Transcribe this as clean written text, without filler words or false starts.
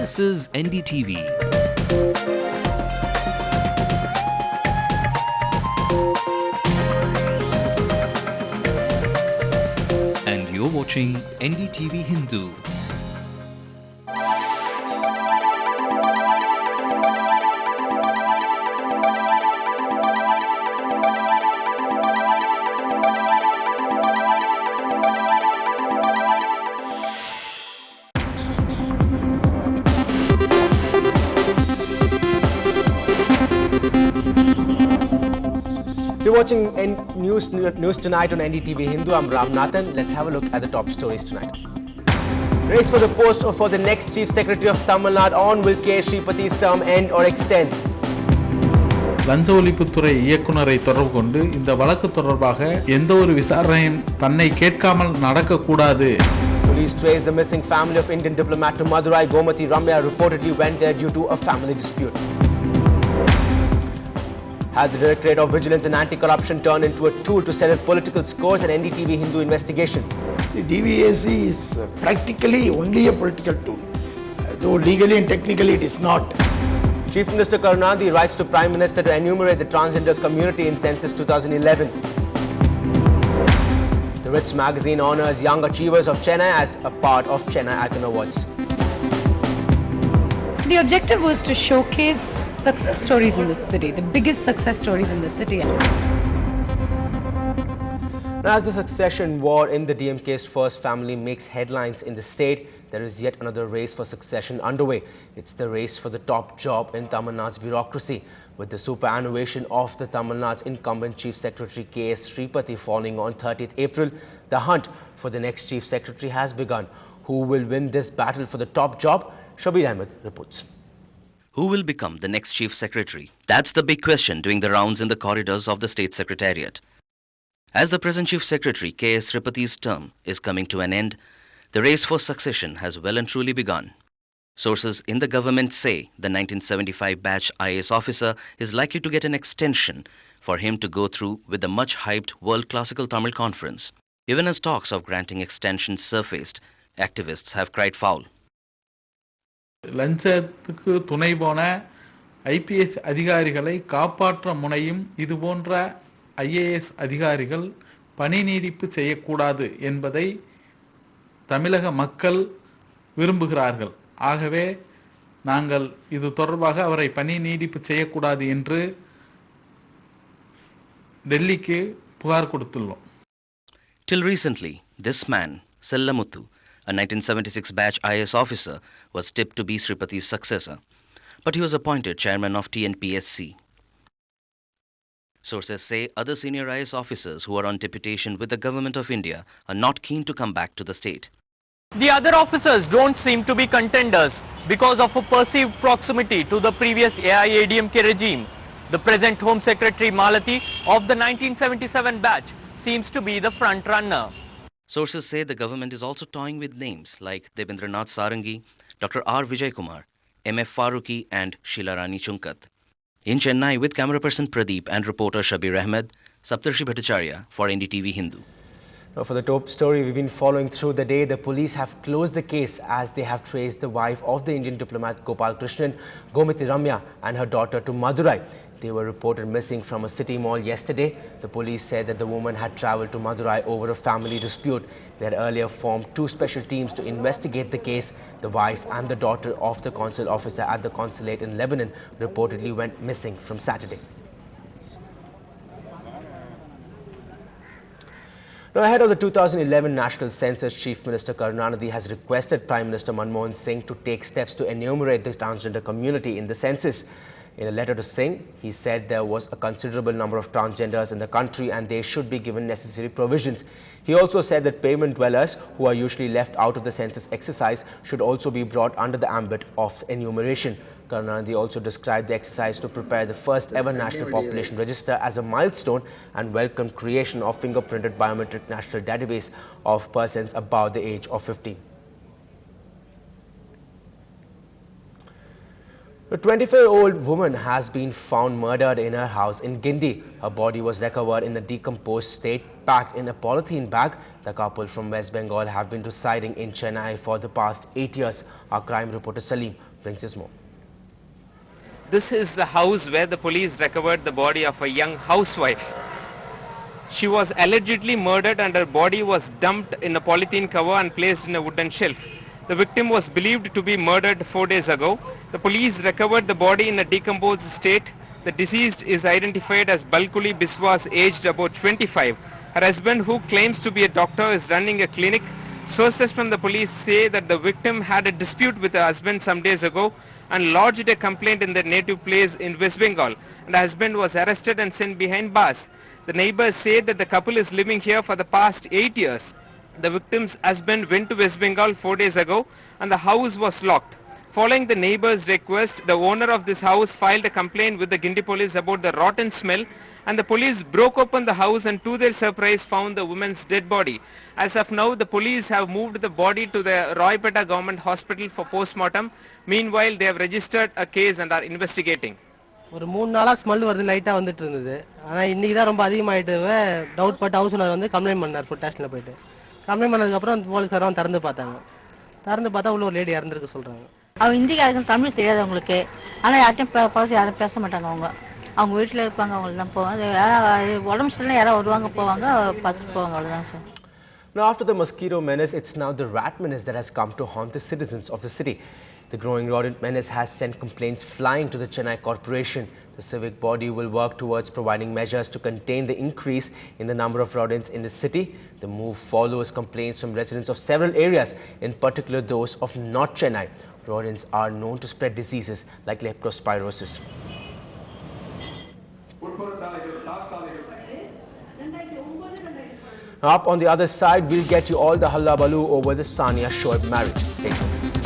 This is NDTV. And you're watching Ndtv-Hindu. You're watching News Tonight on Ndtv-Hindu. I'm Ramnathan. Let's have a look at the top stories tonight. Race for the post for the next Chief Secretary of Tamil Nadu on. Will K. Sripathi's term end or extend? லஞ்ச ஒழிப்புத்துறை இயக்குனரை தொடர்பு கொண்டு இந்த வழக்கு தொடர்பாக எந்த ஒரு விசாரணையும் தன்னை கேட்காமல் நடக்கக்கூடாது. Police trace the missing family of Indian diplomat to Madurai. Gomathi Ramya reportedly went there due to a family dispute. Has the Directorate of Vigilance and Anti-Corruption turned into a tool to settle political scores and Ndtv-Hindu investigation? See, DVAC is practically only a political tool, though legally and technically it is not. Chief Minister Karunanidhi writes to Prime Minister to enumerate the transgenders community in Census 2011. The Ritz magazine honors young achievers of Chennai as a part of Chennai Icon Awards. The objective was to showcase success stories in the city, the biggest success stories in the city. As the succession war in the DMK's first family makes headlines in the state, there is yet another race for succession underway. It's the race for the top job in Tamil Nadu's bureaucracy. With the superannuation of the Tamil Nadu's incumbent Chief Secretary K.S. Sripathi falling on 30th April, the hunt for the next Chief Secretary has begun. Who will win this battle for the top job? Shabir Ahmed reports. Who will become the next Chief Secretary? That's the big question doing the rounds in the corridors of the State Secretariat. As the present Chief Secretary K.S. Sripathi's term is coming to an end, the race for succession has well and truly begun. Sources in the government say the 1975 batch IAS officer is likely to get an extension for him to go through with the much-hyped World Classical Tamil Conference. Even as talks of granting extensions surfaced, activists have cried foul. லஞ்சத்துக்கு துணை போன IPS அதிகாரிகளை காப்பாற்ற முனையும் இது போன்ற IAS அதிகாரிகள் பணி நீடிப்பு செய்யக்கூடாது என்பதை தமிழக மக்கள் விரும்புகிறார்கள். ஆகவே நாங்கள் இது தொடர்பாக அவரை பணி நீடிப்பு செய்யக்கூடாது என்று டெல்லிக்கு புகார் கொடுத்துள்ளோம். Till recently, this man, Sellamuthu, a 1976 batch IAS officer, was tipped to be Sripathi's successor, but he was appointed chairman of TNPSC. Sources say other senior IAS officers who are on deputation with the Government of India are not keen to come back to the state. The other officers don't seem to be contenders because of a perceived proximity to the previous AIADMK regime. The present Home Secretary Malati of the 1977 batch seems to be the front runner. Sources say the government is also toying with names like Debendranath Sarangi, Dr. R. Vijay Kumar, M.F. Farooqi and Sheila Rani Chunkat. In Chennai with camera person Pradeep and reporter Shabir Ahmed, Saptarshi Bhattacharya for NDTV Hindu. Now for the top story we've been following through the day, the police have closed the case as they have traced the wife of the Indian diplomat Gopal Krishnan, Gomathi Ramya, and her daughter to Madurai. They were reported missing from a city mall yesterday. The police said that the woman had travelled to Madurai over a family dispute. They had earlier formed two special teams to investigate the case. The wife and the daughter of the consul officer at the consulate in Lebanon reportedly went missing from Saturday. Now, ahead of the 2011 National Census, Chief Minister Karunanidhi has requested Prime Minister Manmohan Singh to take steps to enumerate the transgender community in the census. In a letter to Singh, he said there was a considerable number of transgenders in the country and they should be given necessary provisions. He also said that pavement dwellers who are usually left out of the census exercise should also be brought under the ambit of enumeration. Karunanidhi also described the exercise to prepare the first ever national population register as a milestone and welcomed creation of fingerprinted biometric national database of persons above the age of 15. A 24-year-old woman has been found murdered in her house in Guindy. Her body was recovered in a decomposed state, packed in a polythene bag. The couple from West Bengal have been residing in Chennai for the past 8 years. Our crime reporter Salim brings us more. This is the house where the police recovered the body of a young housewife. She was allegedly murdered and her body was dumped in a polythene cover and placed in a wooden shelf. The victim was believed to be murdered 4 days ago. The police recovered the body in a decomposed state. The deceased is identified as Balkuli Biswas, aged about 25. Her husband, who claims to be a doctor, is running a clinic. Sources from the police say that the victim had a dispute with her husband some days ago and lodged a complaint in their native place in West Bengal. And the husband was arrested and sent behind bars. The neighbors say that the couple is living here for the past 8 years. The victim's husband went to West Bengal 4 days ago and the house was locked. Following the neighbor's request, the owner of this house filed a complaint with the Guindy police about the rotten smell, and the police broke open the house and to their surprise found the woman's dead body. As of now, the police have moved the body to the Roypeta government hospital for post-mortem. Meanwhile, they have registered a case and are investigating. ஒரு 3 நாளா smell வருது, லைட்டா வந்துட்டு இருந்தது. ஆனா இன்னைக்கு தான் ரொம்ப அதிகமாயிட்டு டவுட் பட்டு ஹவுஸ் ஓனர் வந்து கம்ப்ளைன்ட் பண்ணார் ஃபுட் ஸ்டேஷன்ல போயிட்டு. கம்ப்ளைன்ட் பண்ணதுக்கு அப்புறம் போலீஸ்காரங்க திறந்து பார்த்தாங்க. திறந்து பார்த்தா உள்ள ஒரு லேடி இறந்திருக்கு சொல்றாங்க. அவங்க இந்திக்காரங்க தமிழ் தெரியாது அவங்களுக்கு. ஆனா யார்ட்டையும் பக்கத்து யாரும் பேச மாட்டாங்க. அவங்க வீட்டில் இருப்பாங்க, அவங்களுக்கு தான் போவாங்க. யாராவது உடம்பு சரியில்லை யாராவது வருவாங்க போவாங்க, பார்த்துட்டு போவாங்க, அவ்வளோதான் sir. Now, after the mosquito menace, it's now the rat menace that has come to haunt the citizens of the city. The growing rodent menace has sent complaints flying to the Chennai Corporation. The civic body will work towards providing measures to contain the increase in the number of rodents in the city. The move follows complaints from residents of several areas, in particular those of North Chennai. Rodents are known to spread diseases like leptospirosis. Up on the other side, we'll get you all the hullabaloo over the Sania Shoaib marriage. Stay tuned.